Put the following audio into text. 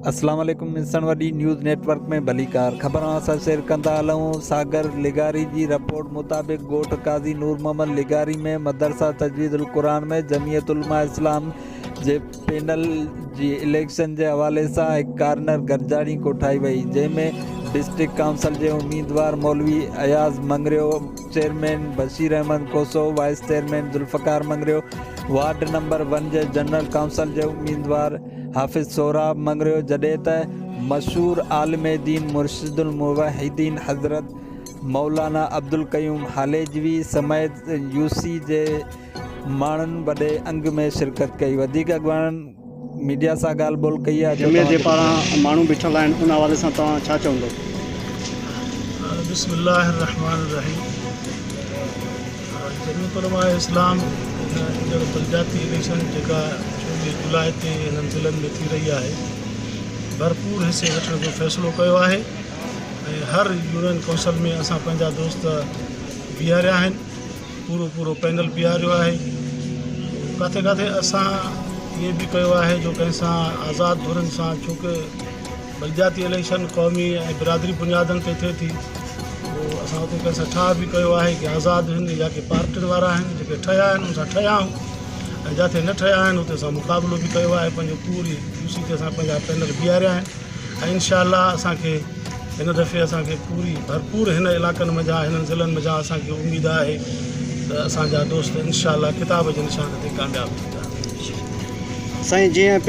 अस्सलाम वालेकुम। मिसन वडी न्यूज़ नेटवर्क में भलीकार ख़बर सां शेयर कंदा हलूं। सागर लिगारी जी रिपोर्ट मुताबिक़ ॻोठ काज़ी नूर मोहम्मद लिगारी में मदरसा तजवीज़ुल क़ुरान में जमीयत उलमा इस्लाम जे पैनल जी इलेक्शन के हवाले से एक कार्नर गरजानी कोठाई वई, जैमें डिस्ट्रिक्ट काउंसिल के उम्मीदवार मौलवी अयाज मंगरियो, चेयरमैन बशीर अहमद कोसो, wise chairman Zulfiqar Mangrio, ward number 1 के जनरल काउंसिल के उम्मीदवार हाफिज़ सोहराब मंगरियो, जॾहिं त मशहूर आलिम दीन मुर्शिदुल मुवहिदीन हज़रत मौलाना अब्दुल क़यूम हालेजवी समेत यूसी जे माण्हुनि वॾे अंग में शिरकत कई। वधीक अॻवाननि मीडिया से ॻाल्हि ॿोल कई है। जमीयत जे पारां माण्हू बीठल आहिनि, उन हवाले सां तव्हां छा चवंदो? बिस्मिल्लाहिर्रहमानिर्रहीम। जमीयत उलमा इस्लाम बलदियाती इलेक्शन जेका 24 जुलाई ते हिननि ज़िलनि में थी रही है, भरपूर हिस्से वठण जो फ़ैसिलो कयो आहे। हर यूनियन काउंसिल में असां पंहिंजा दोस्त बीहारिया आहिनि, पूरो पैनल बीहारियो आहे। किथे किथे असां ये भी कयो आहे जो कंहिंसां आज़ाद धुरनि सां, छोकी बलदियाती इलेक्शन क़ौमी ऐं बिरादरी बुनियादनि ते थिए थी, असां उते कंहिंसां ठा भी कयो आहे कि आज़ाद आहिनि या कि पार्टियुनि वारा आहिनि, जेके ठहिया आहिनि उन सां ठहिया आहियूं, ऐं जिथे न ठहिया आहिनि उते असां मुक़ाबिलो भी कयो आहे। पंहिंजो पूरी यूसी ते असां पंहिंजा पैनल बीहारिया आहिनि, ऐं इंशाअल्लाह असांखे हिन दफ़े असांखे पूरी भरपूर हिन इलाइक़नि में जा, हिननि ज़िलनि में जा असांखे उम्मीद आहे त असांजा दोस्त इंशाअल्लाह किताब जे निशान ते कामयाबु थींदा। साईं, जीअं